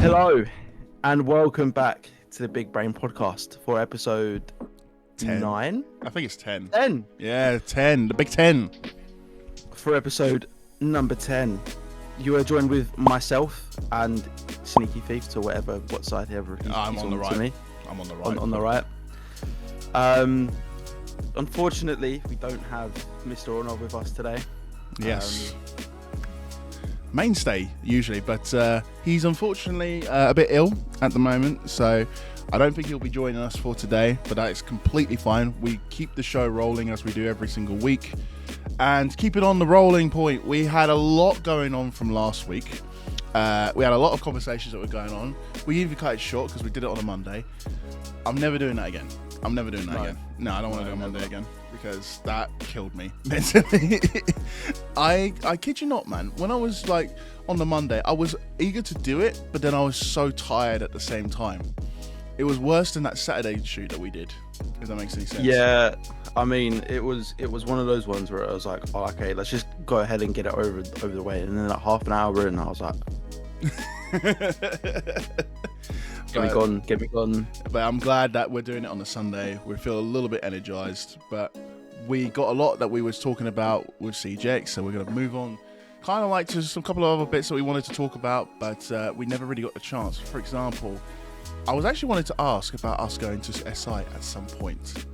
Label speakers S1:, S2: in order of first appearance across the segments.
S1: Hello, and welcome back to the Big Brain Podcast for episode
S2: 10.
S1: 9.
S2: I think it's 10.
S1: 10.
S2: Yeah, 10. The Big 10.
S1: For episode number 10, you are joined with myself and Sneaky Thief to what side ever he's
S2: I'm on the right.
S1: to me.
S2: I'm on the right.
S1: On the right. Unfortunately, we don't have Mr. Honor with us today.
S2: Yes. Mainstay, usually, but he's unfortunately a bit ill at the moment, so I don't think he'll be joining us for today, but that is completely fine. We keep the show rolling as we do every single week. And keep it on the rolling point, we had a lot going on from last week. We had a lot of conversations that were going on. We even cut it short because we did it on a Monday. I'm never doing that again. No, I don't want to do it Monday again because that killed me mentally. I kid you not, man. When I was like on the Monday, I was eager to do it, but then I was so tired at the same time. It was worse than that Saturday shoot that we did, if that makes any sense.
S1: Yeah, I mean, it was one of those ones where I was like, oh, okay, let's just go ahead and get it over the way. And then like half an hour in, I was like, get me gone.
S2: But I'm glad that we're doing it on a Sunday. We feel a little bit energized, but we got a lot that we was talking about with CJX, so we're going to move on kind of like to some couple of other bits that we wanted to talk about, but we never really got the chance. For example, I was actually wanted to ask about us going to SI at some point.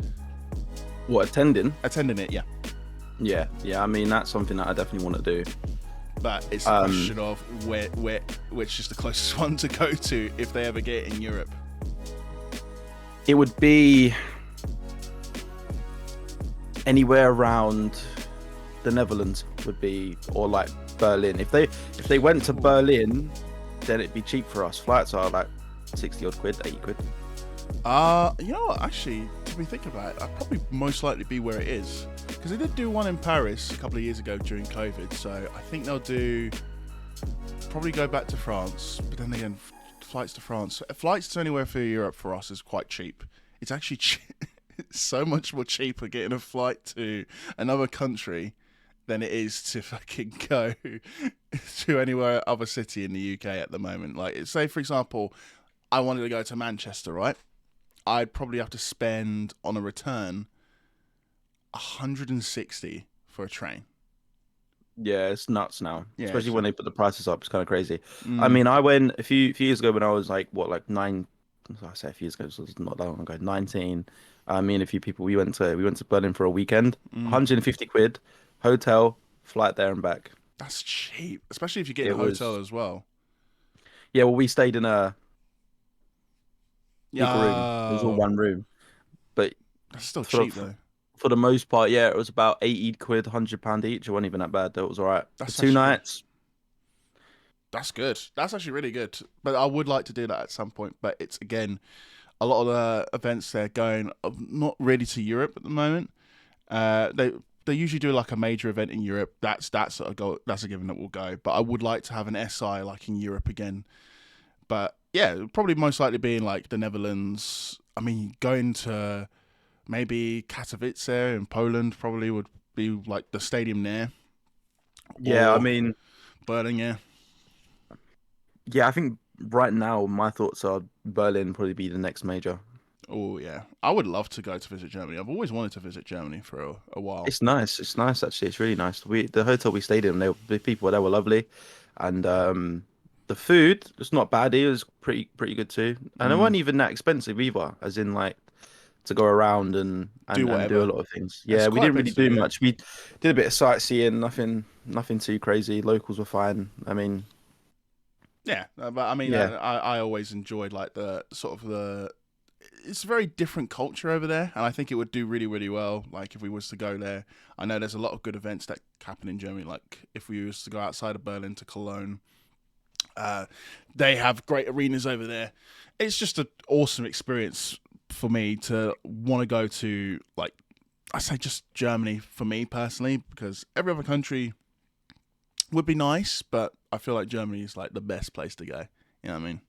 S1: What, attending?
S2: Attending it, yeah.
S1: Yeah. I mean, that's something that I definitely want to do.
S2: But it's a question of which is the closest one to go to if they ever get in Europe.
S1: It would be anywhere around the Netherlands would be, or like Berlin. If they went to Berlin, then it'd be cheap for us. Flights are like 60 odd quid, 80 quid.
S2: You know what, actually, to be thinking about it, I'd probably most likely be where it is. Because they did do one in Paris a couple of years ago during COVID, so I think they'll probably go back to France, but then again, flights to anywhere for Europe for us is quite cheap. It's actually it's so much more cheaper getting a flight to another country than it is to fucking go to anywhere other city in the UK at the moment. Like, say for example, I wanted to go to Manchester, right? I'd probably have to spend on a return 160 for a train.
S1: Yeah, it's nuts now.
S2: Yeah,
S1: especially when they put the prices up. It's kind of crazy.
S2: Mm.
S1: I mean, I went a few years ago when I was like, nine? I say a few years ago, so it's not that long ago. 19. Me and a few people, we went to Berlin for a weekend. 150 quid, hotel, flight there and back.
S2: That's cheap, especially if you get a hotel as well.
S1: Yeah, well, we stayed in a big room. It was all one room, but
S2: that's still cheap though.
S1: For the most part, yeah, it was about 80 quid, £100 each. It wasn't even that bad. That was all right.
S2: That's
S1: for 2 nights.
S2: That's good. That's actually really good. But I would like to do that at some point. But it's, again, a lot of the events they're going not really to Europe at the moment. They usually do like a major event in Europe. That's a given that will go. But I would like to have an SI like in Europe again. But yeah, probably most likely being like the Netherlands. I mean, going to maybe Katowice in Poland probably would be like the stadium there.
S1: Yeah, I mean,
S2: Berlin, yeah.
S1: Yeah, I think right now my thoughts are Berlin probably be the next major.
S2: Oh yeah, I would love to go to visit Germany. I've always wanted to visit Germany for a while.
S1: It's nice. It's nice actually. It's really nice. The hotel we stayed in, the people there were lovely, and the food it's not bad. It was pretty good too, and it wasn't even that expensive either. As in like to go around and do a lot of things. Yeah, we didn't really do much. We did a bit of sightseeing. Nothing too crazy. Locals were fine. I mean.
S2: Yeah, but I mean, yeah. I always enjoyed like the sort of it's a very different culture over there, and I think it would do really, really well. Like if we was to go there, I know there's a lot of good events that happen in Germany. Like if we was to go outside of Berlin to Cologne, they have great arenas over there. It's just an awesome experience for me to want to go to. Like I say, just Germany for me personally, because every other country would be nice, but I feel like Germany is like the best place to go. You know what I mean?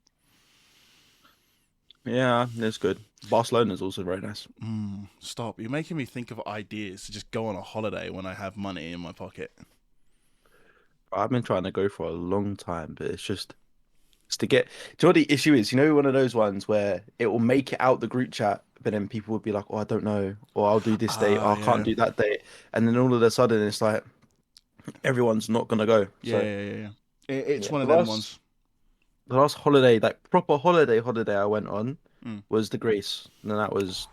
S1: Yeah, it's good. Barcelona is also very nice.
S2: Stop. You're making me think of ideas to just go on a holiday when I have money in my pocket.
S1: I've been trying to go for a long time, but it's to get. Do you know what the issue is? You know, one of those ones where it will make it out the group chat, but then people would be like, "Oh, I don't know," or "I'll do this date,"
S2: Ah,
S1: or "I can't
S2: yeah.
S1: do that date," and then all of a sudden it's like everyone's not gonna go.
S2: Yeah,
S1: So
S2: yeah, yeah, yeah. It's
S1: yeah,
S2: one of them ones.
S1: the last holiday, like proper holiday I went on
S2: Mm.
S1: was the Greece, and then that was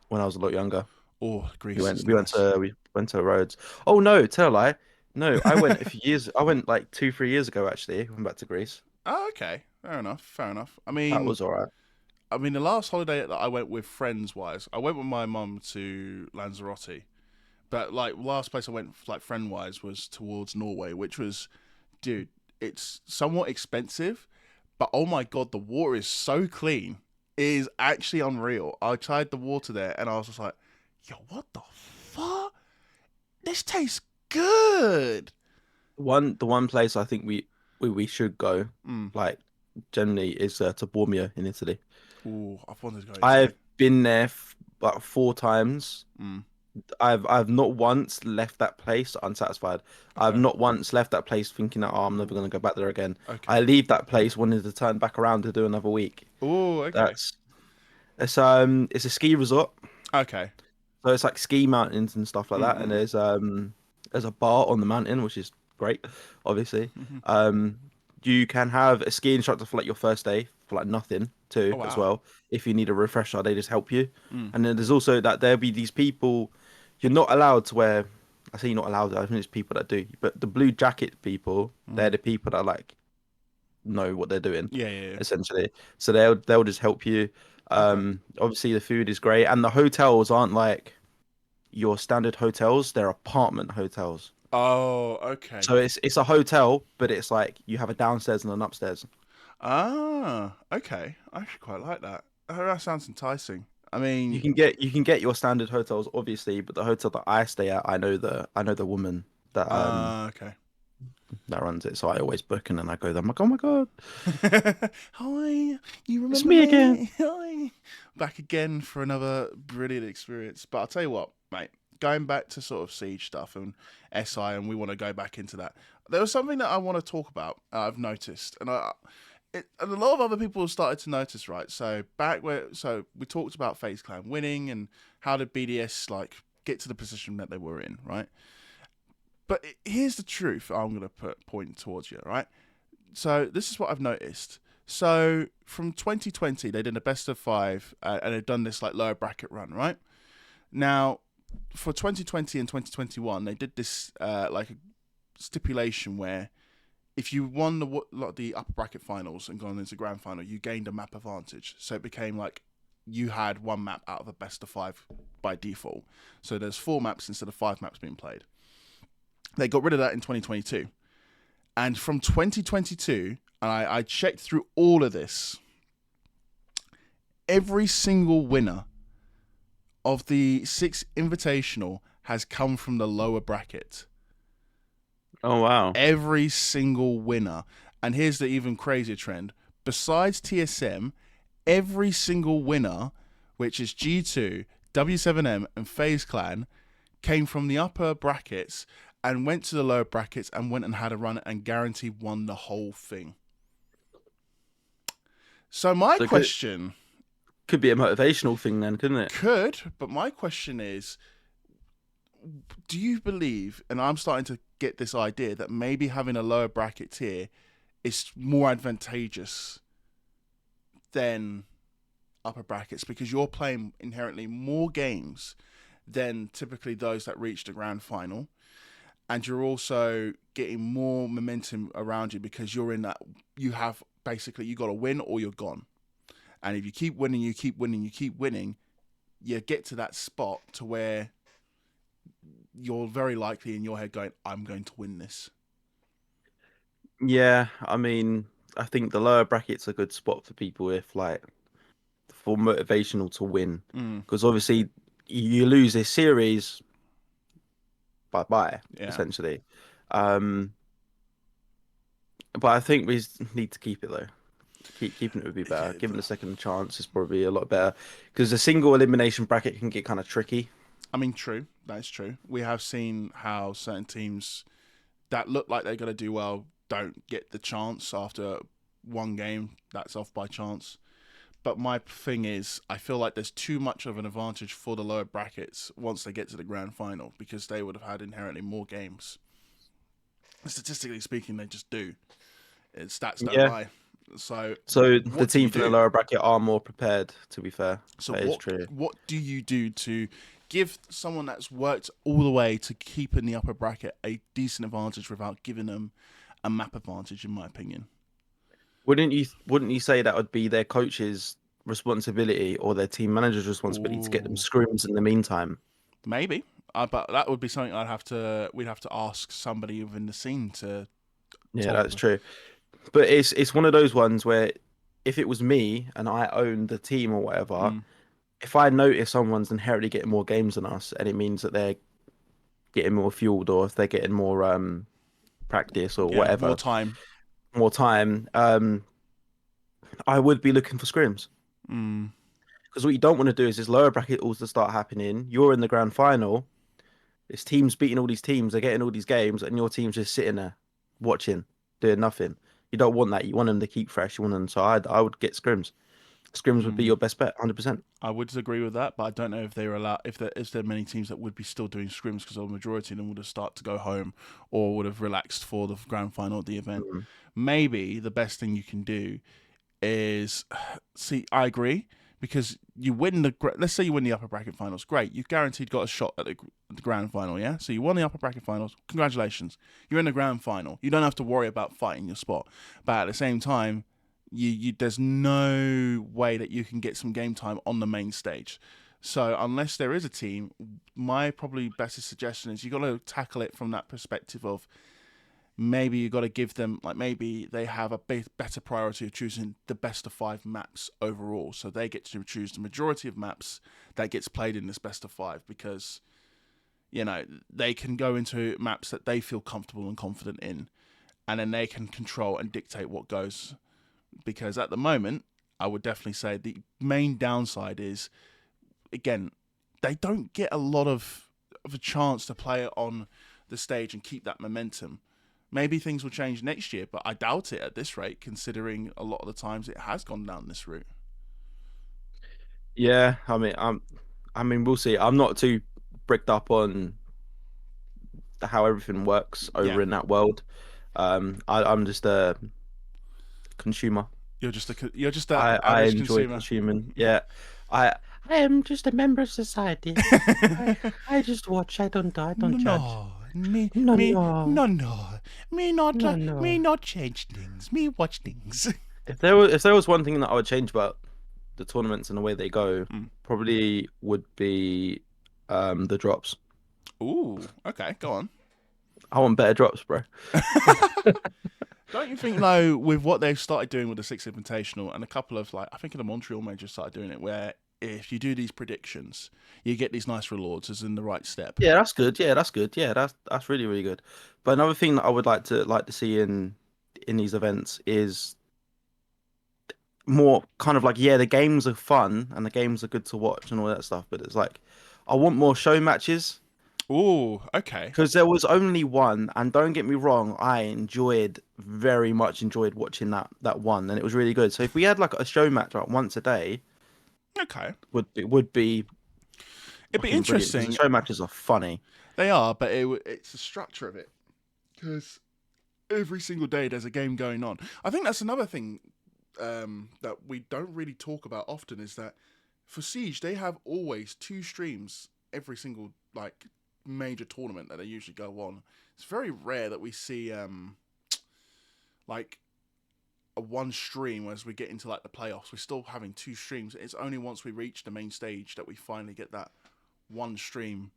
S1: when I was a lot younger.
S2: Oh,
S1: We
S2: Greece
S1: went
S2: is
S1: we went
S2: nice.
S1: to we went to Rhodes. Oh no, tell a lie. No, I went a few years. I went like 2, 3 years ago actually. Went back to Greece.
S2: Oh, okay. Fair enough. Fair enough.
S1: That was all right.
S2: The last holiday that I went with friends wise, I went with my mum to Lanzarote. But like last place I went like friend wise was towards Norway, which was, dude, it's somewhat expensive, but oh my god, the water is so clean. It is actually unreal. I tried the water there and I was just like, yo, what the fuck? This tastes good.
S1: The one place I think we should go,
S2: Mm.
S1: like generally, is to Bormio in Italy.
S2: Ooh, I've wanted to go to Italy.
S1: I've been there about 4 times.
S2: Mm.
S1: I've not once left that place unsatisfied. I've
S2: Okay.
S1: not once left that place thinking that, oh, I'm never
S2: Ooh.
S1: gonna go back there again.
S2: Okay.
S1: I leave that place wanting to turn back around to do another week.
S2: Ooh, okay.
S1: That's it's a ski resort.
S2: Okay.
S1: So it's like ski mountains and stuff like that. And
S2: Mm-mm.
S1: there's a bar on the mountain, which is great, obviously.
S2: Mm-hmm.
S1: Um, you can have a ski instructor for like your first day for like nothing
S2: Oh
S1: too as
S2: wow.
S1: well. If you need a refresher, they just help you.
S2: Mm.
S1: And then there's also that there'll be these people you're not allowed to wear. I say you're not allowed. I think it's people that do. But the blue jacket people, they're
S2: Mm.
S1: the people that like know what they're doing,
S2: Yeah, yeah, yeah.
S1: essentially. So they'll just help you.
S2: Okay.
S1: Obviously the food is great, and the hotels aren't like your standard hotels. They're apartment hotels.
S2: Oh, okay.
S1: So it's a hotel, but it's like you have a downstairs and an upstairs.
S2: Ah, okay. I actually quite like that. Oh, that sounds enticing. I mean,
S1: You can get your standard hotels, obviously, but the hotel that I stay at, I know the woman that
S2: okay.
S1: that runs it, so I always book and then I go there. I'm like, oh my God,
S2: Hi, you
S1: it's
S2: remember
S1: me again.
S2: me? Hi. Back again for another brilliant experience. But I'll tell you what, mate, going back to sort of Siege stuff and SI, and we want to go back into that. There was something that I want to talk about, I've noticed, and a lot of other people have started to notice, right? So we talked about FaZe Clan winning and how did BDS like get to the position that they were in, right? But here's the truth. I'm going to point towards you, right? So this is what I've noticed. So from 2020, they did a best of five, and they've done this like lower bracket run, right? Now, for 2020 and 2021, they did this like a stipulation where if you won the upper bracket finals and gone into grand final, you gained a map advantage. So it became like you had one map out of a best of five by default. So there's 4 maps instead of 5 maps being played. They got rid of that in 2022. And from 2022, and I checked through all of this, every single winner of the 6 Invitational has come from the lower bracket.
S1: Oh wow.
S2: Every single winner. And here's the even crazier trend. Besides TSM, every single winner, which is G2, W7M, and FaZe Clan, came from the upper brackets and went to the lower brackets and went and had a run and guaranteed won the whole thing. So my
S1: So
S2: question
S1: could be a motivational thing then, couldn't it?
S2: but my question is, do you believe, and I'm starting to get this idea that maybe having a lower bracket tier is more advantageous than upper brackets because you're playing inherently more games than typically those that reach the grand final, and you're also getting more momentum around you because you're in that, you have basically you got to win or you're gone, and if you keep winning, you keep winning, you keep winning, you get to that spot to where you're very likely in your head going, I'm going to win this.
S1: Yeah, I mean, I think the lower bracket's a good spot for people if like for motivational to win,
S2: Mm,
S1: because obviously you lose this series, bye bye,
S2: yeah.
S1: essentially. Um, but I think we need to keep it though. Keeping it would be better.
S2: Yeah,
S1: Giving the second chance is probably a lot better because the single elimination bracket can get kind of tricky.
S2: I mean, true. That's true. We have seen how certain teams that look like they're going to do well don't get the chance after one game that's off by chance. But my thing is, I feel like there's too much of an advantage for the lower brackets once they get to the grand final because they would have had inherently more games. Statistically speaking, they just do. Stats don't
S1: Yeah.
S2: lie. So,
S1: So the
S2: what do you
S1: team from the
S2: do?
S1: lower bracket are more prepared, to be fair.
S2: So,
S1: That is true.
S2: what do you do to give someone that's worked all the way to keep in the upper bracket a decent advantage without giving them a map advantage? In my opinion,
S1: Wouldn't you say that would be their coach's responsibility or their team manager's responsibility to get them
S2: ooh,
S1: scrims in the meantime?
S2: maybe. But that would be something we'd have to ask somebody within the scene to
S1: Yeah,
S2: talk
S1: that's
S2: about.
S1: true. But it's one of those ones where if it was me and I owned the team or whatever,
S2: Mm,
S1: if I notice someone's inherently getting more games than us and it means that they're getting more fueled or if they're getting more practice or
S2: yeah, more
S1: whatever,
S2: time.
S1: more time, I would be looking for scrims.
S2: Mm,
S1: Because what you don't want to do is this lower bracket also start happening. You're in the grand final. This team's beating all these teams. They're getting all these games, and your team's just sitting there watching, doing nothing. You don't want that. You want them to keep fresh. You want them. So I would get scrims. Scrims would be
S2: mm.
S1: your best bet, 100%.
S2: I would agree with that, but I don't know if they were allowed. If there is there many teams that would be still doing scrims because the majority of them would have started to go home or would have relaxed for the grand final of the event.
S1: Mm.
S2: Maybe the best thing you can do is see. I agree because you win the. Let's say you win the upper bracket finals. Great, you've guaranteed got a shot at the grand final. Yeah, so you won the upper bracket finals. Congratulations, you're in the grand final. You don't have to worry about fighting your spot, but at the same time you there's no way that you can get some game time on the main stage. So unless there is a team, my probably best suggestion is you got to tackle it from that perspective of maybe you got to give them like maybe they have a better priority of choosing the best of 5 maps overall, so they get to choose the majority of maps that gets played in this best of 5 because they can go into maps that they feel comfortable and confident in, and then they can control and dictate what goes because at the moment, I would definitely say the main downside is again they don't get a lot of a chance to play it on the stage and keep that momentum. Maybe things will change next year, but I doubt it at this rate, considering a lot of the times it has gone down this route.
S1: Yeah, I mean, we'll see. I'm not too bricked up on how everything works
S2: Yeah,
S1: over in that world. I'm just a consumer.
S2: you're just a
S1: I
S2: average
S1: enjoy
S2: consumer.
S1: consuming. Yeah, I I am just a member of society. I I just watch. I don't judge.
S2: No, me,
S1: No,
S2: me,
S1: no,
S2: no, no, me not,
S1: no,
S2: me
S1: no.
S2: not change things. Me watch things.
S1: If there was one thing that I would change about the tournaments and the way they go,
S2: Mm.
S1: probably would be the drops.
S2: Ooh, okay, go on.
S1: I want better drops, bro.
S2: Don't you think though, with what they've started doing with the Six Invitational and a couple of I think in the Montreal major started doing it, where if you do these predictions, you get these nice rewards as in the right step.
S1: Yeah, that's good. Yeah, that's good. Yeah, that's really really good. But another thing that I would like to see in these events is more kind of like, yeah, the games are fun and the games are good to watch and all that stuff, but it's like I want more show matches
S2: Ooh, okay.
S1: because there was only one, and don't get me wrong, I very much enjoyed watching that one, and it was really good. So if we had like a show match like once a day,
S2: Okay.
S1: would be
S2: It'd be
S1: fucking brilliant because the
S2: interesting.
S1: show matches are funny.
S2: They are, but it's the structure of it. Because every single day there's a game going on. I think that's another thing that we don't really talk about often is that for Siege, they have always 2 streams every single major tournament that they usually go on. It's very rare that we see like a one stream as we get into the playoffs. We're still having 2 streams. It's only once we reach the main stage that we finally get that one stream,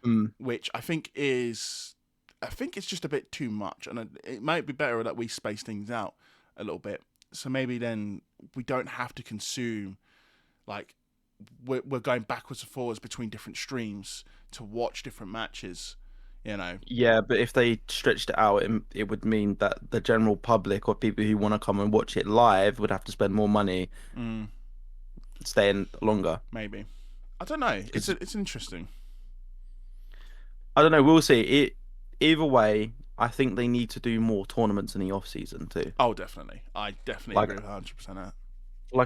S1: Mm.
S2: which I think it's just a bit too much, and it might be better that we space things out a little bit. So maybe then we don't have to consume like we're going backwards and forwards between different streams to watch different matches. You know,
S1: Yeah, but if they stretched it out, it would mean that the general public or people who want to come and watch it live would have to spend more money
S2: mm,
S1: staying longer.
S2: maybe I don't know.
S1: Because
S2: It's interesting.
S1: I don't know, we'll see. Either way, I think they need to do more tournaments in the off season too.
S2: Oh, definitely. I definitely
S1: Like
S2: agree with 100% that.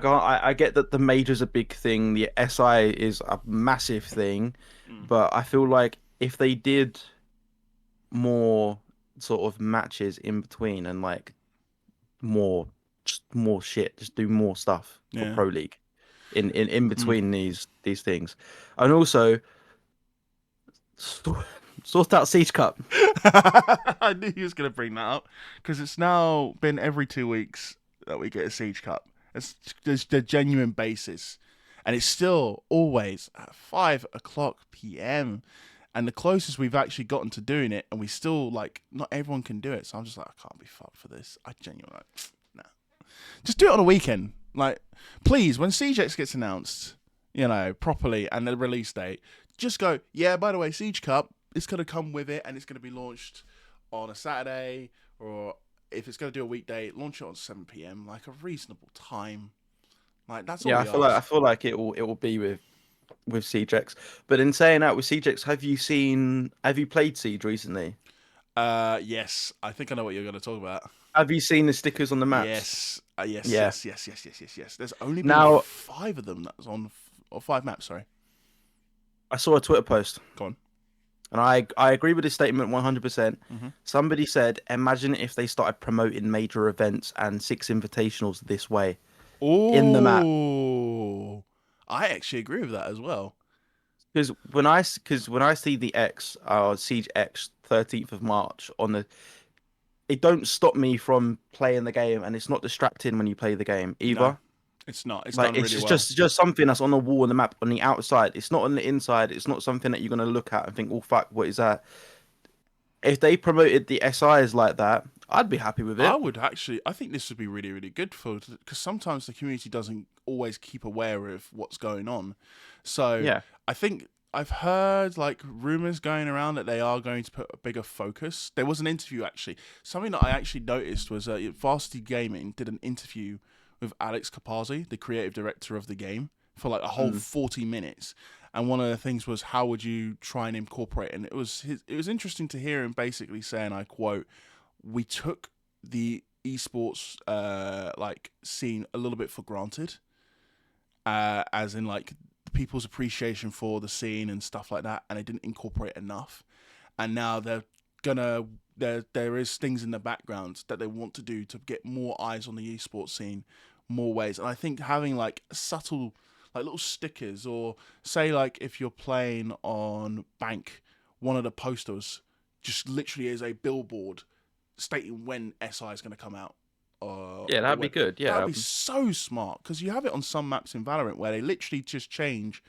S1: I get that the major's a big thing, the SI is a massive thing,
S2: Mm.
S1: but I feel like if they did more sort of matches in between and like more just more shit, just do more stuff for
S2: Yeah.
S1: Pro League in
S2: Mm.
S1: between these things. And also sort, sort out Siege Cup.
S2: I knew he was going to bring that up because it's now been every 2 weeks that we get a Siege Cup. It's there's the genuine basis, and it's still always at 5 o'clock p.m. And the closest we've actually gotten to doing it, and we still like not everyone can do it. So I'm just like, I can't be fucked for this. I genuinely like, nah. Just do it on a weekend. Like, please, when CJX gets announced, properly and the release date, just go, yeah, by the way, Siege Cup, it's going to come with it and it's going to be launched on a Saturday, or if it's going to do a weekday, launch it on 7 p.m., like a reasonable time. Like, that's all
S1: Yeah,
S2: we
S1: I
S2: ask.
S1: feel like it will be with Siege X. But in saying that with Siege X, have you played Siege recently?
S2: Yes, I think I know what you're going to talk about.
S1: Have you seen the stickers on the maps?
S2: Yes, yes,
S1: Yeah.
S2: yes, yes, yes, yes, yes, yes. There's only been
S1: Now,
S2: 5 of them that's on, or 5 maps, sorry.
S1: I saw a Twitter post
S2: Go on.
S1: and I agree with this statement 100%.
S2: Mm-hmm.
S1: Somebody said, imagine if they started promoting major events and six invitationals this way in the map.
S2: Oh, I actually agree with that as well.
S1: Because when I see the X, Siege X 13th of March on the, it don't stop me from playing the game, and it's not distracting when you play the game
S2: No,
S1: either.
S2: it's not. It's
S1: Like
S2: done
S1: it's
S2: really well.
S1: just something that's on the wall on the map on the outside. It's not on the inside. It's not something that you're gonna look at and think, "Oh fuck, what is that?" If they promoted the SIs like that, I'd be happy with
S2: I
S1: it.
S2: would actually. I think this would be really, really good for, because sometimes the community doesn't always keep aware of what's going on. So
S1: Yeah.
S2: I think I've heard like rumors going around that they are going to put a bigger focus. There was an interview actually. Something that I actually noticed was Varsity Gaming did an interview with Alex Capazzi, the creative director of the game, for like a whole
S1: Mm.
S2: 40 minutes. And one of the things was, how would you try and incorporate? And it was interesting to hear him basically saying, I quote, "We took the esports like scene a little bit for granted, as in like people's appreciation for the scene and stuff like that, and they didn't incorporate enough. And now they're gonna there is things in the background that they want to do to get more eyes on the esports scene, more ways. And I think having like subtle, like little stickers, or say like if you're playing on Bank, one of the posters just literally is a billboard stating when SI is going to come out.
S1: Yeah,
S2: Or
S1: that'd be
S2: when.
S1: good.
S2: That would
S1: Yeah.
S2: be so smart, because you have it on some maps in Valorant where they literally just change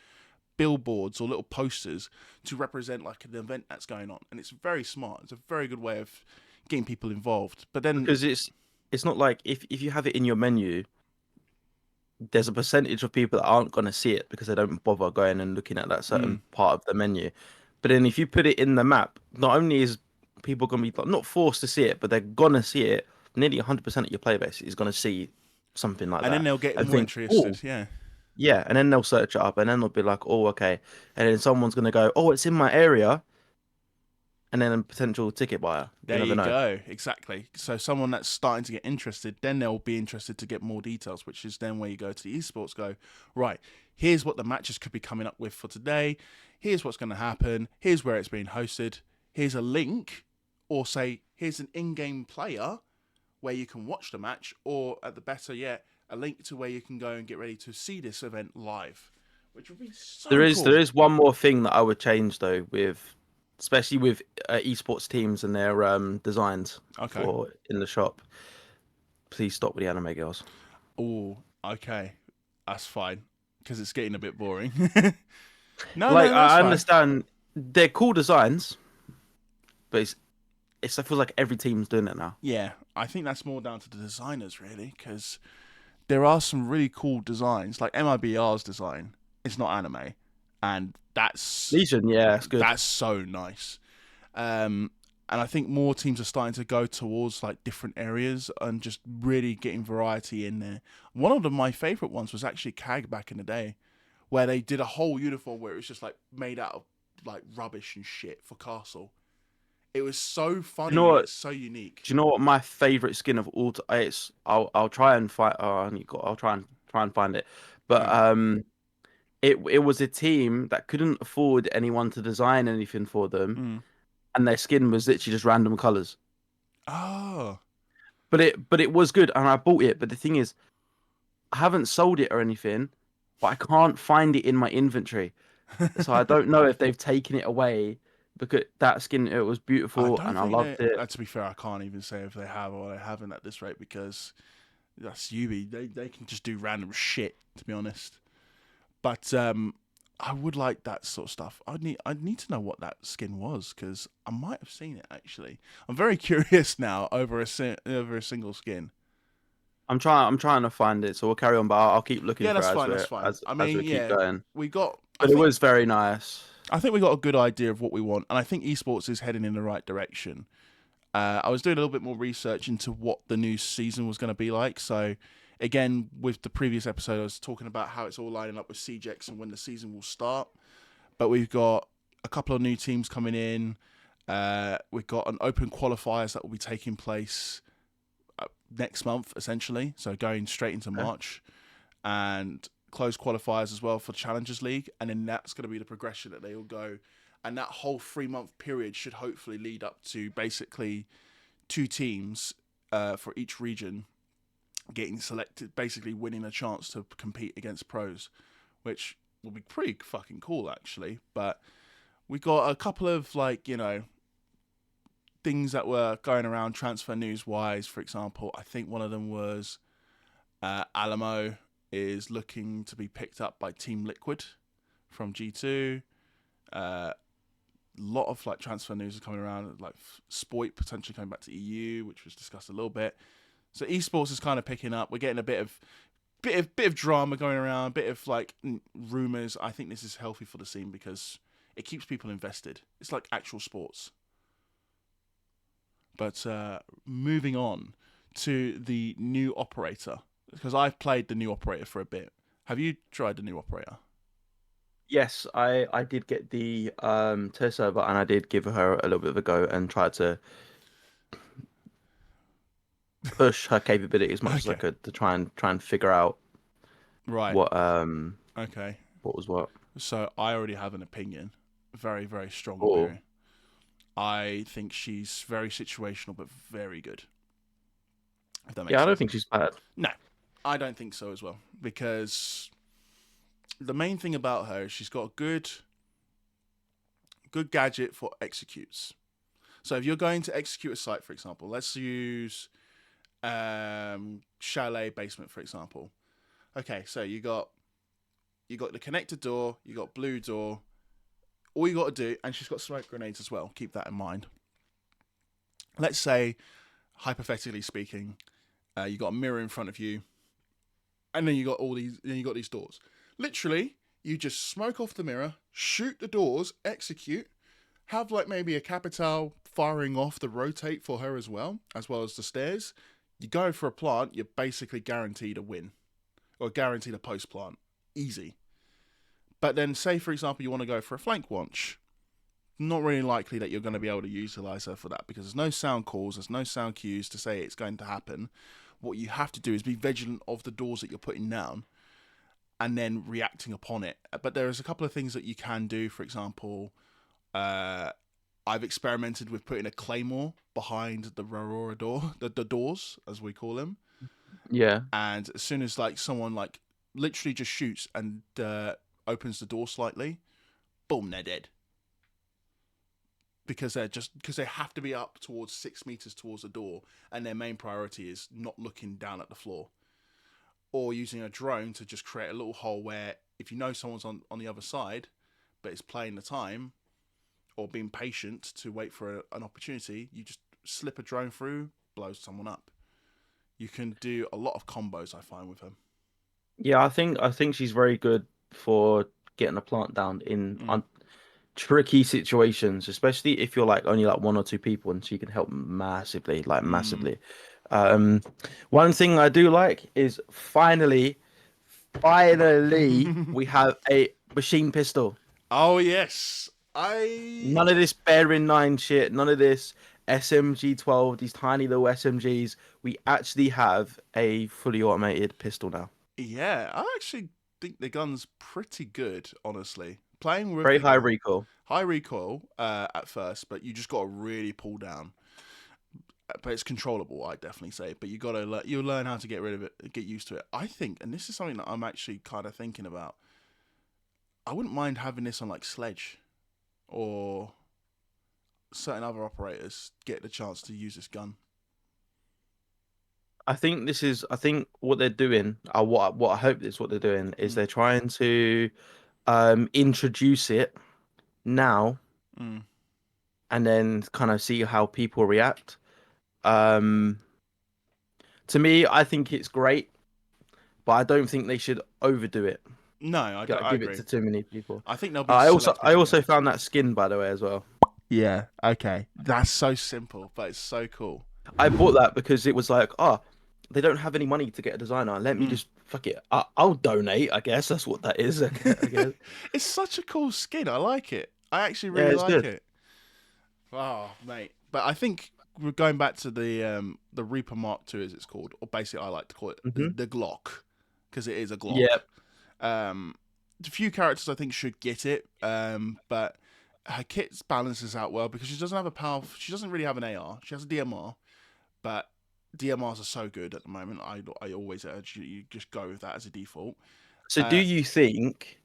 S2: billboards or little posters to represent like an event that's going on, and it's very smart. It's a very good way of getting people involved. But then,
S1: Because it's not like if you have it in your menu, there's a percentage of people that aren't going to see it because they don't bother going and looking at that certain
S2: mm,
S1: part of the menu. But then if you put it in the map, not only is people going to be not forced to see it, but they're going to see it. Nearly 100% of your player base is going to see something like
S2: and then
S1: that
S2: they'll get
S1: and
S2: more
S1: think,
S2: interested.
S1: oh,
S2: Yeah,
S1: yeah. And then they'll search it up and then they'll be like, oh, okay. And then someone's going to go, oh, it's in my area. And then a potential ticket buyer. You
S2: there
S1: never
S2: you
S1: know.
S2: go. Exactly. So someone that's starting to get interested, then they'll be interested to get more details, which is then where you go to the esports. Go, right, here's what the matches could be coming up with for today. Here's what's going to happen. Here's where it's being hosted. Here's a link, or say here's an in-game player where you can watch the match, or at the better yet, a link to where you can go and get ready to see this event live, which would be so
S1: There
S2: cool.
S1: is one more thing that I would change though, with especially with esports teams and their designs
S2: Okay.
S1: for in the shop. Please stop with the anime girls.
S2: Oh, okay. That's fine, because it's getting a bit boring. No,
S1: Like
S2: no, that's
S1: I
S2: fine.
S1: understand they're cool designs, but it's I feel like every team's doing it now.
S2: Yeah, I think that's more down to the designers, really, because there are some really cool designs, like MIBR's design. It's not anime, and
S1: Legion, yeah, it's good.
S2: that's so nice. Um, and I think more teams are starting to go towards like different areas and just really getting variety in there. One of my favorite ones was actually CAG back in the day, where they did a whole uniform where it was just like made out of like rubbish and shit for Castle. It was so
S1: You know
S2: funny and
S1: what?
S2: it's so unique.
S1: Do you know what my favorite skin of all? It's I'll try and find. I'll try and find it. But
S2: Yeah.
S1: it was a team that couldn't afford anyone to design anything for them,
S2: Mm.
S1: and their skin was literally just random colors.
S2: Oh.
S1: But it was good, and I bought it. But the thing is, I haven't sold it or anything, but I can't find it in my inventory. So I don't know if they've taken it away because that skin it was
S2: I
S1: beautiful
S2: don't
S1: and I
S2: think they.
S1: loved it.
S2: To be fair, I can't even say if they have or they haven't at this rate because that's Yubi. They can just do random shit. To be honest, but I would like that sort of stuff. I'd need to know what that skin was because I might have seen it actually. I'm very curious now over over a single skin.
S1: I'm trying to find it, so we'll carry on, but I'll keep looking
S2: Yeah,
S1: for
S2: that's
S1: it
S2: fine. That's fine. I
S1: as
S2: mean,
S1: we keep
S2: yeah,
S1: going.
S2: we got.
S1: But it was very nice.
S2: I think we got a good idea of what we want, and I think esports is heading in the right direction. I was doing a little bit more research into what the new season was going to be like. So, again, with the previous episode, I was talking about how it's all lining up with CJX and when the season will start. But we've got a couple of new teams coming in. We've got an open qualifiers that will be taking place next month, essentially. So going straight into
S1: Yeah.
S2: March, and closed qualifiers as well for Challengers League, and then that's going to be the progression that they will go. And that whole 3 month period should hopefully lead up to basically two teams for each region getting selected, basically winning a chance to compete against pros, which will be pretty fucking cool actually. But we got a couple of things that were going around transfer news wise. For example, I think one of them was Alamo is looking to be picked up by Team Liquid from G2. A lot of transfer news is coming around, like Spoit potentially coming back to EU, which was discussed a little bit. So esports is kind of picking up. We're getting a bit of drama going around, a bit of rumors. I think this is healthy for the scene because it keeps people invested. It's like actual sports. But moving on to the new operator, because I've played the new operator for a bit. Have you tried the new operator?
S1: Yes, I did get the test server and I did give her a little bit of a go and try to push her capability as much as I
S2: Okay.
S1: could to try and figure out
S2: Right.
S1: what
S2: Okay.
S1: what was what.
S2: So I already have an opinion. Very, very strong
S1: Oh,
S2: opinion. I think she's very situational but very good. If that makes
S1: yeah, I don't
S2: sense.
S1: think she's bad.
S2: No, I don't think so as well. Because the main thing about her is she's got a good gadget for executes. So if you're going to execute a site, for example, let's use chalet basement, for example. Okay, so you got the connected door, you got blue door. All you got to do, and she's got smoke grenades as well. Keep that in mind. Let's say, hypothetically speaking, you got a mirror in front of you, and then you got these doors. Literally, you just smoke off the mirror, shoot the doors, execute, have maybe a capital firing off the rotate for her as well as the stairs. You go for a plant, you're basically guaranteed a win or guaranteed a post plant, easy. But then, say for example, you want to go for a flank launch. Not really likely that you're going to be able to utilize her for that because there's no sound calls, there's no sound cues to say it's going to happen. What you have to do is be vigilant of the doors that you're putting down and then reacting upon it. But there is a couple of things that you can do. For example, I've experimented with putting a claymore behind the Rauroa door, the doors as we call them.
S1: Yeah.
S2: And as soon as someone literally just shoots and opens the door slightly, boom, they're dead. Because they have to be up towards 6 meters towards the door, and their main priority is not looking down at the floor, or using a drone to just create a little hole where if you know someone's on the other side, but it's playing the time or being patient to wait for an opportunity, you just slip a drone through, blows someone up. You can do a lot of combos, I find, with him.
S1: Yeah, I think she's very good for getting a plant down in
S2: Mm.
S1: tricky situations, especially if you're only one or two people, and she can help massively,
S2: Mm.
S1: massively. Um, One thing I do like is finally we have a machine pistol.
S2: Oh yes, I
S1: None of this bearing nine shit. None of this SMG 12. These tiny little SMGs. We actually have a fully automated pistol now.
S2: Yeah, I actually think the gun's pretty good, honestly. Playing with
S1: Very
S2: the
S1: high
S2: gun,
S1: recoil.
S2: high recoil at first, but you just got to really pull down. But it's controllable, I definitely say. But you learn how to get rid of it, get used to it. I think, and this is something that I'm actually kind of thinking about. I wouldn't mind having this on like Sledge or certain other operators get the chance to use this gun.
S1: I think this is. I think what they're doing. What I hope is what they're doing is
S2: Mm,
S1: they're trying to introduce it now
S2: mm.
S1: and then kind of see how people react. Um, to me, I think it's great, but I don't think they should overdo it.
S2: No, I
S1: Give it
S2: agree.
S1: to too many people.
S2: I think there'll be
S1: I also
S2: select
S1: I
S2: people
S1: also
S2: again.
S1: found that skin by the way as well.
S2: Yeah, okay. That's so simple, but it's so cool.
S1: I bought that because it was like, oh, they don't have any money to get a designer. Let me
S2: Mm.
S1: just fuck it. I'll donate. I guess that's what that is. I guess.
S2: It's such a cool skin. I like it. I actually
S1: Yeah,
S2: really
S1: it's
S2: like
S1: good.
S2: it. Oh, mate. But I think we're going back to the Reaper Mark II, as it's called, or basically I like to call it
S1: Hmm.
S2: the Glock, because it is a
S1: Yeah.
S2: Glock. Um, a few characters I think should get it, but her kit balances out well because she doesn't have a power. She doesn't really have an AR. She has a DMR, but DMRs are so good at the moment. I always urge you just go with that as a default.
S1: So do
S2: Uh,
S1: you think,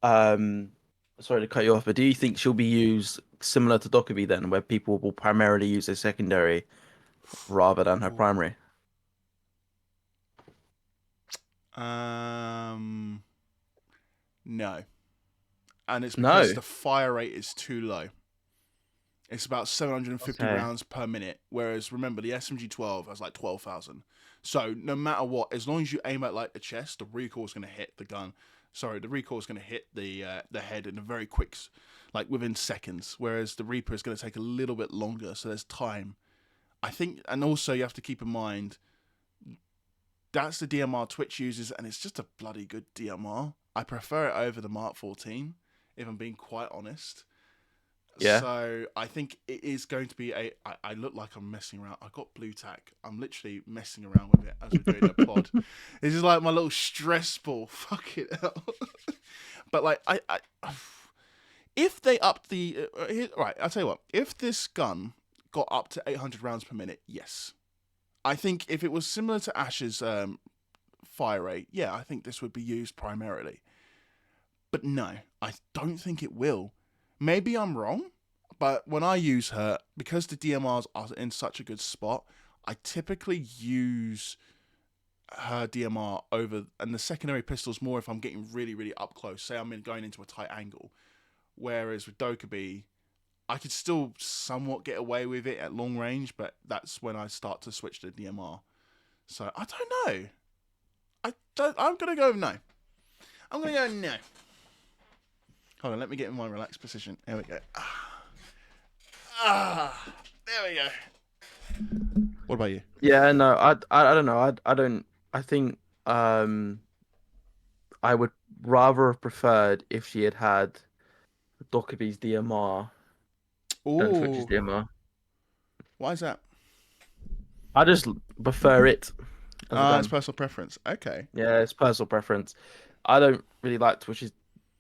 S1: um, sorry to cut you off, but do you think she'll be used similar to Dokkaebi then, where people will primarily use a secondary rather than her
S2: ooh.
S1: primary?
S2: um, no, and it's because
S1: No.
S2: the fire rate is too low. It's about 750
S1: Okay.
S2: rounds per minute, whereas remember the SMG 12 has like 12,000. So no matter what, as long as you aim at like the chest, the recoil is going to hit the gun. Sorry, the recoil is going to hit the head in a very quick, like within seconds. Whereas the Reaper is going to take a little bit longer, so there's time. I think, and also you have to keep in mind that's the DMR Twitch uses, and it's just a bloody good DMR. I prefer it over the Mark 14, if I'm being quite honest.
S1: Yeah.
S2: So I think it is going to be a. I look like I'm messing around. I got blue tack. I'm literally messing around with it as we're doing the pod. This is like my little stress ball. Fuck it out. But like if they upped the right, I'll tell you what. If this gun got up to 800 rounds per minute, yes. I think if it was similar to Ash's fire rate, yeah, I think this would be used primarily. But no, I don't think it will. Maybe I'm wrong, but when I use her, because the DMRs are in such a good spot, I typically use her DMR over, and the secondary pistols more if I'm getting really, really up close. Say going into a tight angle. Whereas with Dokkaebi, I could still somewhat get away with it at long range, but that's when I start to switch to DMR. So I don't know. I'm gonna go with no. I'm gonna go no. Hold on, let me get in my relaxed position. There we go. There we go. What about you?
S1: Yeah, no, I don't know. I don't. I think I would rather have preferred if she had had Dokkaebi's DMR than Twitch's
S2: Ooh,
S1: DMR.
S2: why is that?
S1: I just prefer it as a
S2: It's
S1: gun.
S2: personal preference. Okay.
S1: Yeah, it's personal preference. I don't really like Twitch's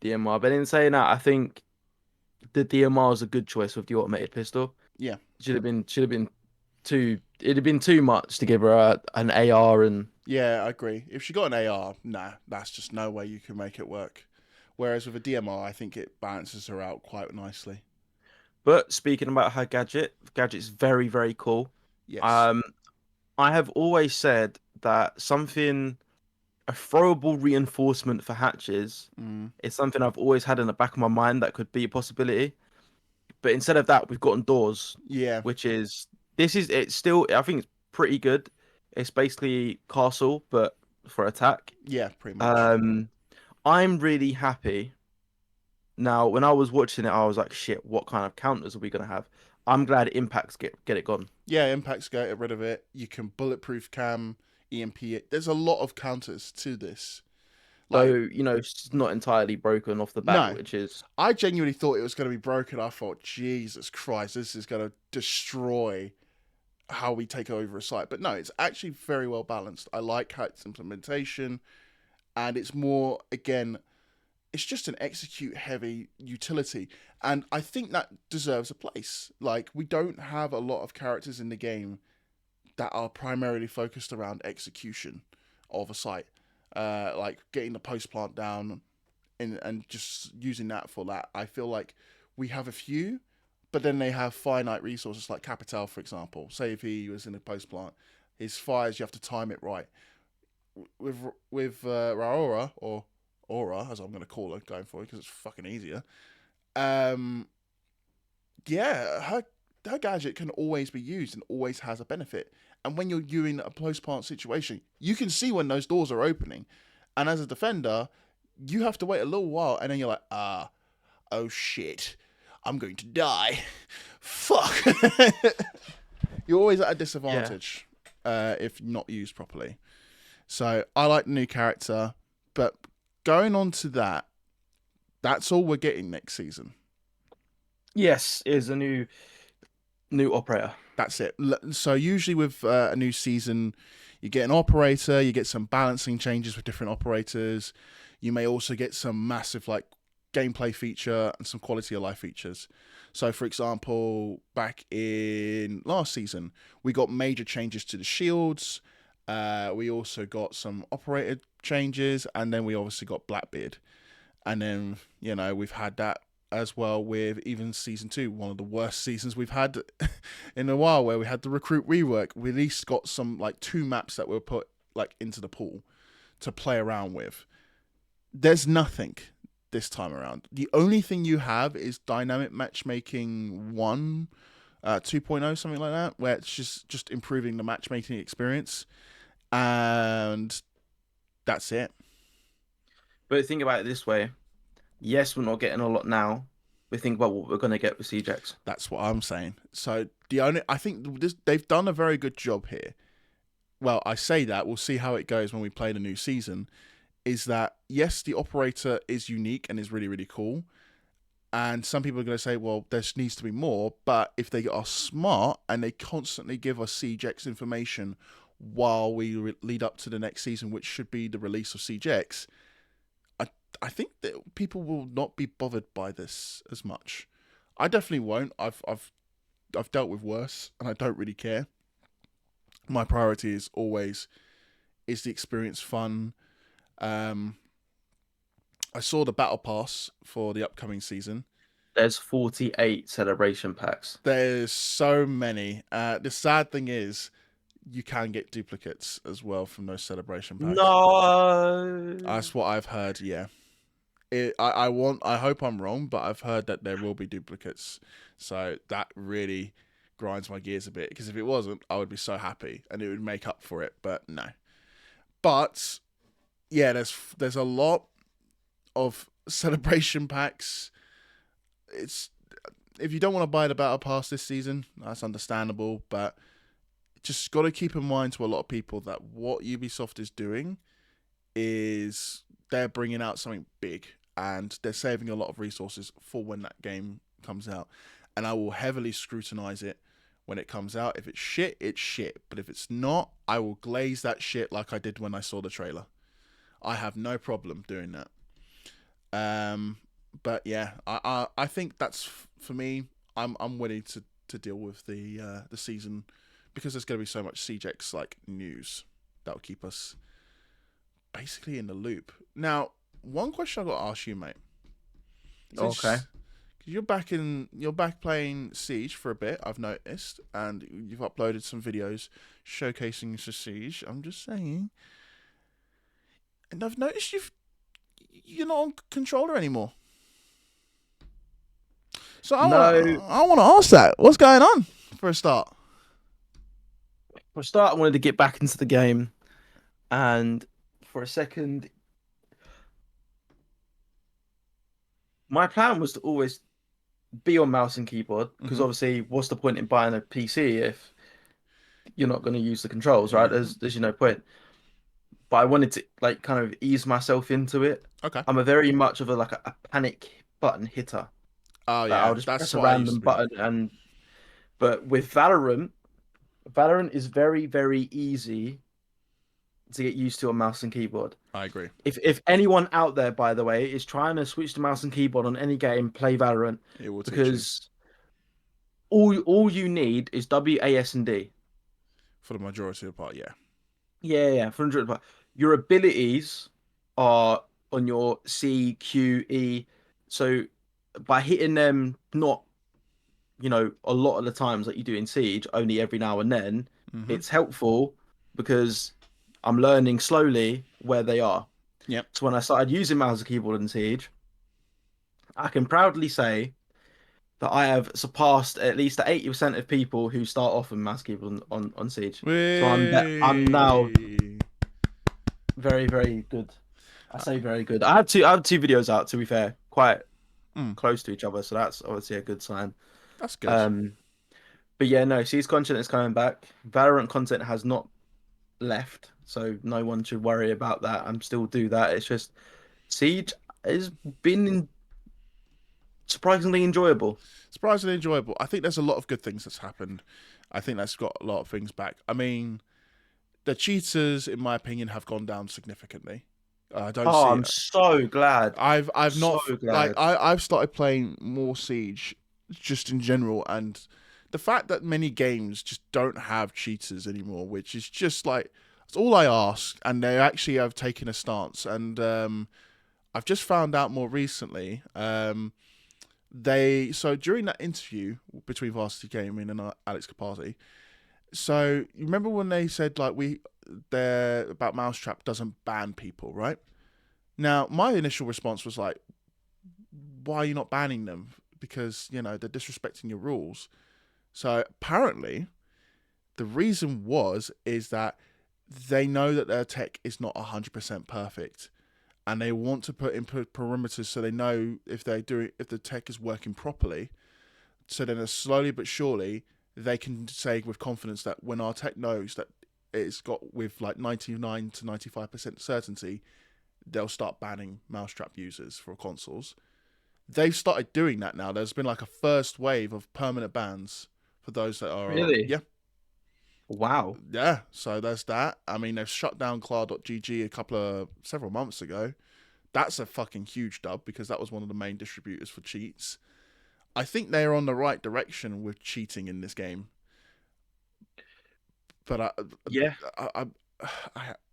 S1: DMR, but in saying that, I think the DMR is a good choice with the automated pistol.
S2: Yeah.
S1: Should have been too. It'd have been too much to give her an AR and.
S2: Yeah, I agree. If she got an AR, nah, that's just no way you can make it work. Whereas with a DMR, I think it balances her out quite nicely.
S1: But speaking about her gadget's very very cool.
S2: Yes.
S1: Um, I have always said that something a throwable reinforcement for hatches
S2: Mm.
S1: is something I've always had in the back of my mind that could be a possibility. But instead of that, we've gotten doors,
S2: Yeah.
S1: which is it's still I think it's pretty good. It's basically castle, but for attack.
S2: Yeah, pretty much.
S1: Um, I'm really happy. Now, when I was watching it, I was like, shit, what kind of counters are we gonna have? I'm glad impacts get it gone.
S2: Yeah, impacts get rid of it. You can bulletproof cam, EMP it. There's a lot of counters to this.
S1: So,
S2: Like,
S1: it's not entirely broken off the bat,
S2: no,
S1: which is,
S2: I genuinely thought it was going to be broken. I thought, Jesus Christ, this is going to destroy how we take over a site. But no, it's actually very well balanced. I like how its implementation, and it's more, again, it's just an execute heavy utility. And I think that deserves a place. Like, we don't have a lot of characters in the game that are primarily focused around execution of a site. Like getting the post plant down and just using that for that. I feel like we have a few, but then they have finite resources like Capital, for example. Say if he was in a post plant, his fires, you have to time it right. With Rauroa, or Aura, as I'm going to call her going forward because it's fucking easier. Um, yeah, her gadget can always be used and always has a benefit. And when you're doing a post plant situation, you can see when those doors are opening. And as a defender, you have to wait a little while, and then you're like, oh shit, I'm going to die. Fuck. You're always at a
S1: yeah.
S2: disadvantage if not used properly. So I like the new character, but going on to that, that's all we're getting next season.
S1: Yes, is a new operator.
S2: That's it. So usually with a new season, you get an operator, you get some balancing changes with different operators. You may also get some massive like gameplay feature and some quality of life features. So, for example, back in last season, we got major changes to the shields. We also got some operator changes, and then we obviously got Blackbeard. And then, we've had that as well with even season 2, one of the worst seasons we've had in a while, where we had the recruit rework. We at least got some like 2 maps that were put like into the pool to play around with. There's nothing this time around. The only thing you have is dynamic matchmaking 1, 2.0, something like that, where it's just improving the matchmaking experience, and that's it.
S1: But think about it this way. Yes, we're not getting a lot now. But think about what we're going to get with CJX.
S2: That's what I'm saying. So I think they've done a very good job here. Well, I say that, we'll see how it goes when we play the new season. Is that, yes, the operator is unique and is really, really cool. And some people are going to say, well, there needs to be more. But if they are smart and they constantly give us CJX information while we lead up to the next season, which should be the release of CJX, I think that people will not be bothered by this as much. I definitely won't. I've dealt with worse, and I don't really care. My priority is always, is the experience fun? Um, I saw the battle pass for the upcoming season.
S1: There's 48 celebration packs.
S2: There's so many. The sad thing is, you can get duplicates as well from those celebration packs.
S1: No.
S2: That's what I've heard. Yeah, I hope I'm wrong, but I've heard that there will be duplicates. So that really grinds my gears a bit, because if it wasn't, I would be so happy and it would make up for it. But no. But yeah, there's a lot of celebration packs. It's, if you don't want to buy the battle pass this season, that's understandable, but just got to keep in mind to a lot of people that what Ubisoft is doing is they're bringing out something big, and they're saving a lot of resources for when that game comes out. And I will heavily scrutinize it when it comes out. If it's shit, it's shit. But if it's not, I will glaze that shit like I did when I saw the trailer. I have no problem doing that. But yeah, I think that's, for me. I'm willing to deal with the season, because there's going to be so much CJX like news that will keep us basically in the loop. Now, one question I got to ask you, mate.
S1: Okay.
S2: You're back playing Siege for a bit, I've noticed, and you've uploaded some videos showcasing Siege. I'm just saying, and I've noticed you're not on controller anymore. So
S1: No.
S2: I want to ask that. What's going on for a start?
S1: For a start, I wanted to get back into the game. And for a second, my plan was to always be on mouse and keyboard, because
S2: Mm-hmm.
S1: obviously, what's the point in buying a PC if you're not going to use the controls, right?
S2: Yeah.
S1: There's no point. but I wanted to like kind of ease myself into it.
S2: Okay.
S1: I'm a very much of a like a panic button hitter.
S2: Oh
S1: Like
S2: yeah,
S1: I'll just
S2: that's
S1: press a
S2: what I used to
S1: random
S2: be.
S1: button and but with Valorant, Valorant is very, very easy to get used to on mouse and keyboard.
S2: I agree.
S1: If anyone out there, by the way, is trying to switch to mouse and keyboard on any game, play Valorant
S2: It will teach you
S1: because all you need is WAS and D.
S2: for the majority of the part. Yeah.
S1: Yeah, 100. But your abilities are on your C, Q, E. So by hitting them, not a lot of the times like you do in Siege, only every now and then,
S2: Mm-hmm.
S1: it's helpful because I'm learning slowly where they are.
S2: Yep.
S1: So when I started using mouse and keyboard in Siege, I can proudly say that I have surpassed at least 80% of people who start off with mouse keyboard on Siege. So I'm now
S2: Whee!
S1: very, very good. I say very good. I have two videos out, to be fair, quite
S2: Mm,
S1: close to each other, so that's obviously a good sign.
S2: that's good.
S1: Um, but yeah, no, Siege content is coming back. Valorant content has not left, so no one should worry about that. I'm still do that. It's just Siege has been surprisingly enjoyable.
S2: Surprisingly enjoyable. I think there's a lot of good things that's happened. I think that's got a lot of things back. I mean, the cheaters, in my opinion, have gone down significantly. I don't
S1: Oh,
S2: see
S1: I'm
S2: it.
S1: so glad.
S2: I've
S1: So
S2: not like
S1: glad.
S2: I've started playing more Siege just in general, and the fact that many games just don't have cheaters anymore, which is just like that's all I ask, and they actually have taken a stance. And I've just found out more recently. They so during that interview between Varsity Gaming and Alex Capati. So you remember when they said like they're about Mousetrap doesn't ban people, right? Now my initial response was like, why are you not banning them? Because they're disrespecting your rules. So apparently the reason is that they know that their tech is not 100% perfect, and they want to put in perimeters so they know if the tech is working properly. So then, slowly but surely, they can say with confidence that when our tech knows that it's got with like 99 to 95% certainty, they'll start banning mousetrap users for consoles. They've started doing that now. There's been like a first wave of permanent bans for those that are
S1: Really?
S2: yeah.
S1: Wow.
S2: Yeah, so there's that. I mean, they've shut down Clar.gg several months ago. That's a fucking huge dub because that was one of the main distributors for cheats. I think they're on the right direction with cheating in this game, but
S1: Yeah.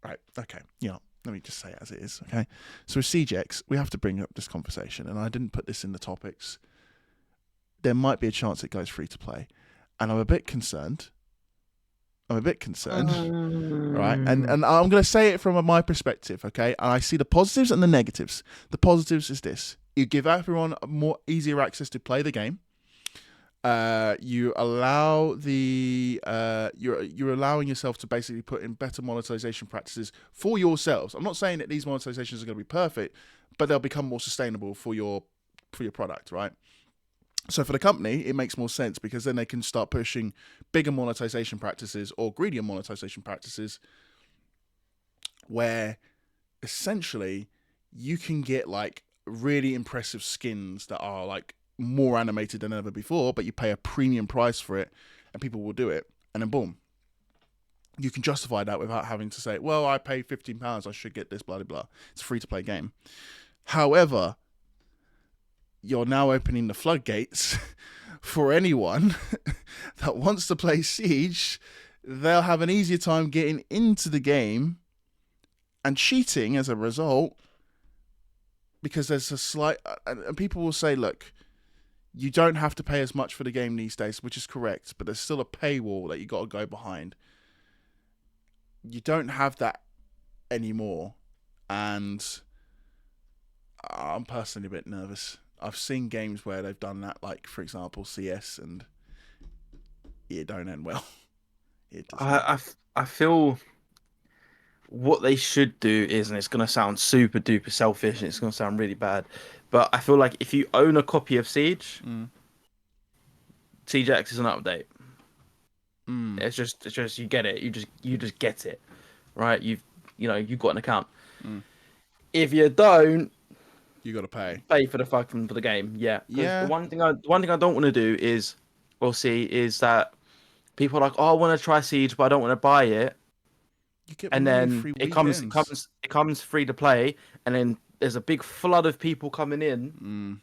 S2: right, okay, let me just say it as it is, okay? So with CGX, we have to bring up this conversation, and I didn't put this in the topics. There might be a chance it goes free to play, and I'm a bit concerned. Right?
S1: Um,
S2: And I'm going to say it from my perspective, okay? And I see the positives and the negatives. The positives is this: you give everyone more easier access to play the game. You allow you're allowing yourself to basically put in better monetization practices for yourselves. I'm not saying that these monetizations are going to be perfect, but they'll become more sustainable for your product, right? So for the company, it makes more sense because then they can start pushing bigger monetization practices or greedier monetization practices where essentially you can get like really impressive skins that are like more animated than ever before, but you pay a premium price for it and people will do it. And then boom, you can justify that without having to say, well, I paid £15, I should get this, blah, blah, blah. It's a free to play game. However, you're now opening the floodgates for anyone that wants to play Siege. They'll have an easier time getting into the game and cheating as a result because there's a slight. And people will say, look, you don't have to pay as much for the game these days, which is correct, but there's still a paywall that you got to go behind. You don't have that anymore. And I'm personally a bit nervous. I've seen games where they've done that, like for example CS, and it don't end well. It does not.
S1: I feel what they should do is, and it's gonna sound super duper selfish, and it's gonna sound really bad, but I feel like if you own a copy of Siege,
S2: Mm.
S1: Siege X is an update.
S2: Mm.
S1: It's just you get it. You just get it, right? You've you've got an account.
S2: Mm.
S1: If you don't
S2: You got to pay.
S1: pay for the game, yeah. Because
S2: Yeah,
S1: the one thing I don't want to do is, or see, is that people are like, oh, I want to try Siege, but I don't want to buy it,
S2: you get
S1: and
S2: many
S1: then
S2: free
S1: it comes it
S2: weekends.
S1: comes it comes free to play, and then there's a big flood of people coming in,
S2: Mm.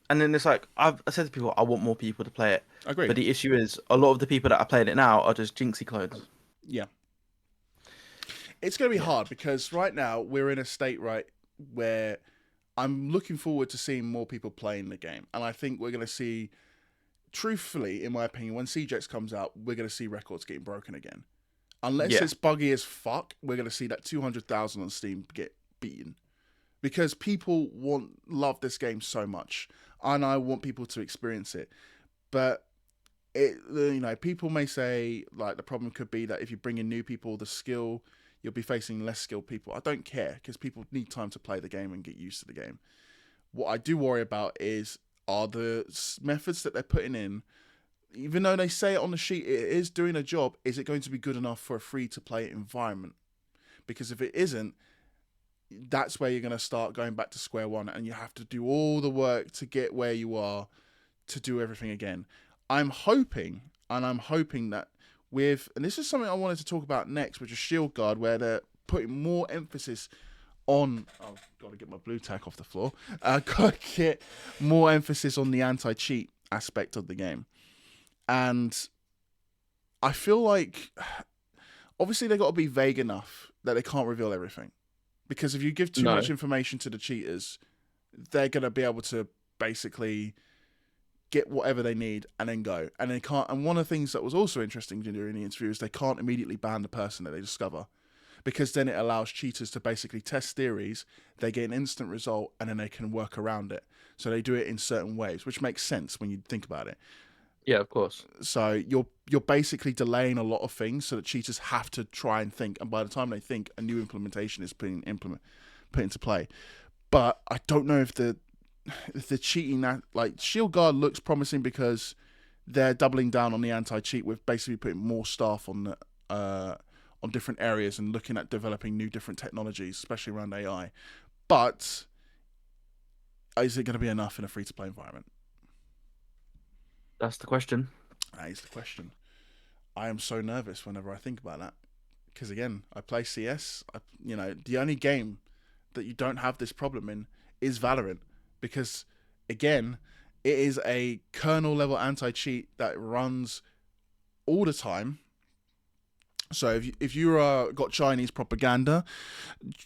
S1: and then it's like I said to people, I want more people to play it, but
S2: Agreed.
S1: the issue is a lot of the people that are playing it now are just Jinxie clones.
S2: Yeah. It's going to be
S1: Yeah,
S2: hard because right now we're in a state, right, where I'm looking forward to seeing more people playing the game. And I think we're going to see, truthfully, in my opinion, when CJX comes out, we're going to see records getting broken again. Unless
S1: yeah,
S2: it's buggy as fuck, we're going to see that 200,000 on Steam get beaten. Because people love this game so much. And I want people to experience it. But people may say like the problem could be that if you bring in new people, the skill you'll be facing less skilled people. I don't care because people need time to play the game and get used to the game. What I do worry about is are the methods that they're putting in, even though they say it on the sheet, it is doing a job. Is it going to be good enough for a free to play environment? Because if it isn't, that's where you're going to start going back to square one, and you have to do all the work to get where you are to do everything again. I'm hoping that and this is something I wanted to talk about next, which is ShieldGuard, where they're putting more emphasis on. Oh, got to get my blue tack off the floor. Got to get more emphasis on the anti-cheat aspect of the game, and I feel like obviously they got to be vague enough that they can't reveal everything, because if you give too
S1: no,
S2: much information to the cheaters, they're gonna be able to basically get whatever they need and then go. And they can't. And one of the things that was also interesting during the interview is they can't immediately ban the person that they discover, because then it allows cheaters to basically test theories. They get an instant result and then they can work around it. So they do it in certain ways, which makes sense when you think about it.
S1: yeah, of course,
S2: So you're basically delaying a lot of things so that cheaters have to try and think, and by the time they think, a new implementation is put into play. But I don't know if the cheating that like ShieldGuard looks promising because they're doubling down on the anti-cheat with basically putting more staff on different areas and looking at developing new different technologies, especially around AI. But is it going to be enough in a free-to-play environment?
S1: that's the question.
S2: That is the question. I am so nervous whenever I think about that because again, I play CS. The only game that you don't have this problem in is Valorant, because again, it is a kernel level anti cheat that runs all the time. So if you got Chinese propaganda,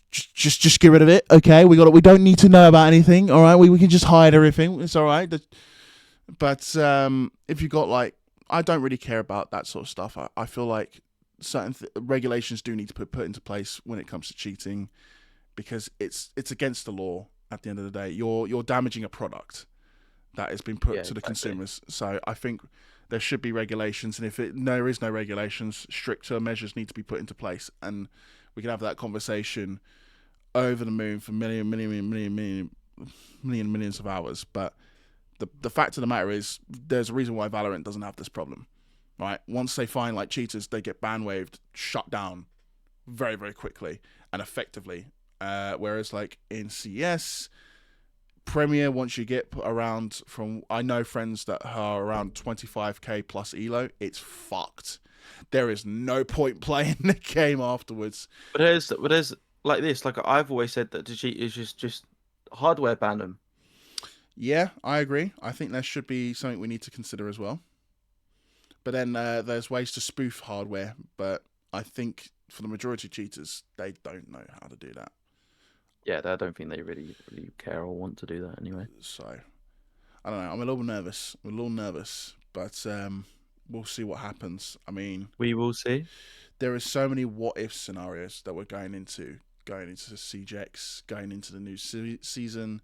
S2: just get rid of it. Okay, we don't need to know about anything. All right, we can just hide everything. It's all right. But if you got like, I don't really care about that sort of stuff. I feel like certain regulations do need to put into place when it comes to cheating, because it's against the law. At the end of the day, you're damaging a product that has been put
S1: Yeah,
S2: to the
S1: exactly.
S2: consumers. So I think there should be regulations, and if there is no regulations, stricter measures need to be put into place, and we can have that conversation over the moon for millions of hours. But the fact of the matter is, there's a reason why Valorant doesn't have this problem, right? Once they find like cheaters, they get ban waved, shut down very very quickly and effectively. Whereas like in CS, Premier, once you get around from, I know friends that are around 25k plus elo, it's fucked. There is no point playing the game afterwards.
S1: But there's like this. Like I've always said that to cheat is just hardware ban them.
S2: Yeah, I agree. I think there should be something we need to consider as well. But then there's ways to spoof hardware, but I think for the majority of cheaters, they don't know how to do that.
S1: Yeah, I don't think they really care or want to do that anyway.
S2: So I don't know. I'm a little nervous. I'm a little nervous, but we'll see what happens. I mean,
S1: We will see.
S2: there is so many what if scenarios that we're going into CJX, going into the new season.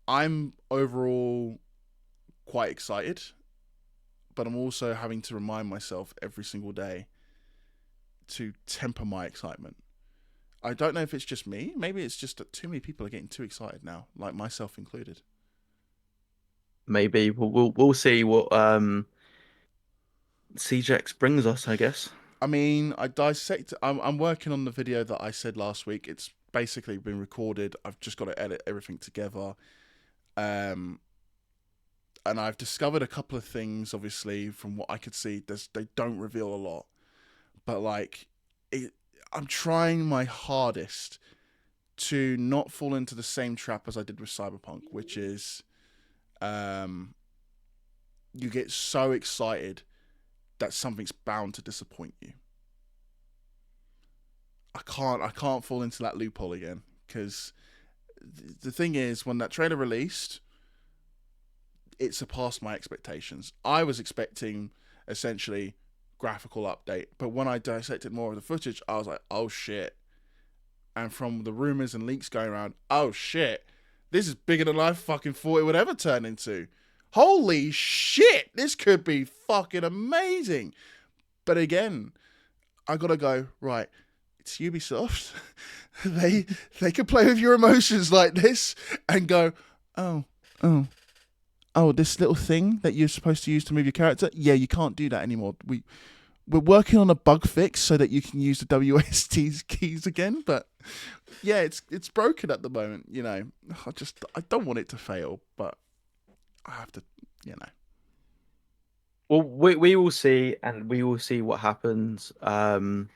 S2: I'm overall quite excited, but I'm also having to remind myself every single day to temper my excitement. I don't know if it's just me. Maybe it's just that too many people are getting too excited now, like myself included.
S1: Maybe we'll see what CJX brings us, I guess.
S2: I mean, I dissect. I'm working on the video that I said last week. It's basically been recorded. I've just got to edit everything together. Um, and I've discovered a couple of things. Obviously, from what I could see, they don't reveal a lot, but like, I'm trying my hardest to not fall into the same trap as I did with Cyberpunk, which is, you get so excited that something's bound to disappoint you. I can't fall into that loophole again, because the thing is, when that trailer released, it surpassed my expectations. I was expecting essentially graphical update, but when I dissected more of the footage, I was like, oh shit. And from the rumors and leaks going around, oh shit, this is bigger than I fucking thought it would ever turn into. Holy shit, this could be fucking amazing. But again, I gotta go, right, it's Ubisoft. they can play with your emotions like this and go, oh, oh, oh, this little thing that you're supposed to use to move your character, yeah, you can't do that anymore. We're working on a bug fix so that you can use the WSD keys again, but yeah, it's broken at the moment. You know, I don't want it to fail, but I have to, you know.
S1: Well, we will see, and we will see what happens. But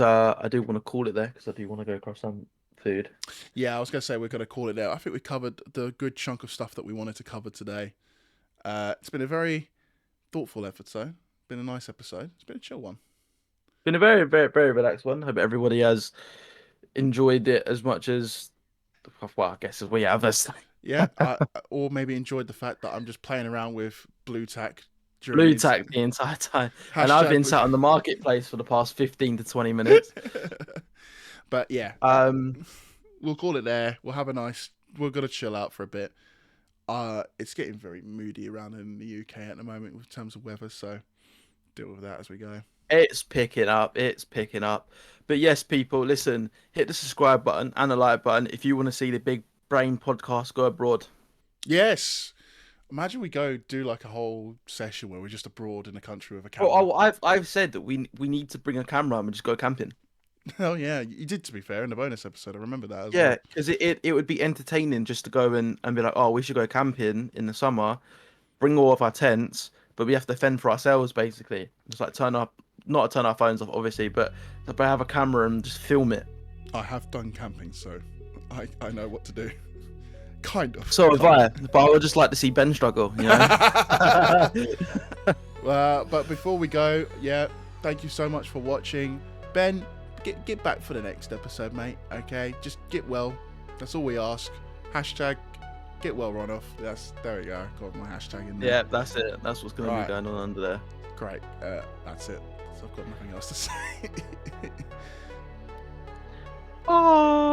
S1: I do want to call it there because I do want to go across some food.
S2: Yeah, I was gonna say we're gonna call it there. I think we covered the good chunk of stuff that we wanted to cover today. It's been a very thoughtful episode. Been a nice episode. It's been a chill one.
S1: Been a very, very, very relaxed one. Hope everybody has enjoyed it as much as, well, I guess as we have.
S2: Yeah, or maybe enjoyed the fact that I'm just playing around with blue tack during
S1: Blue tack the entire time. And I've
S2: hashtag
S1: been sat on the marketplace for the past 15 to 20 minutes.
S2: But yeah, we'll call it there. We're gonna chill out for a bit. It's getting very moody around in the UK at the moment in terms of weather, so deal with that as we go.
S1: It's picking up. It's picking up. But yes, people, listen, hit the subscribe button and the like button if you want to see the Big Brain podcast go abroad.
S2: Yes. Imagine we go do like a whole session where we're just abroad in a country with a camera.
S1: Oh, I've said that we need to bring a camera and just go camping.
S2: Oh yeah, you did, to be fair, in the bonus episode. I remember that as well.
S1: Yeah, because it would be entertaining just to go and be like, oh, we should go camping in the summer, bring all of our tents, but we have to fend for ourselves basically. Just like not turn our phones off, obviously, but have a camera and just film it.
S2: I have done camping, so I know what to do. Kind of.
S1: So have I, but I would just like to see Ben struggle, you know?
S2: But before we go, yeah, thank you so much for watching. Ben, get back for the next episode, mate, okay? Just get well. That's all we ask. Hashtag get well, Ronoff. There we go. Got my hashtag in there.
S1: Yeah, that's it. That's what's going to be going on under there.
S2: Great. That's it. So I've got nothing else to say.
S1: Oh.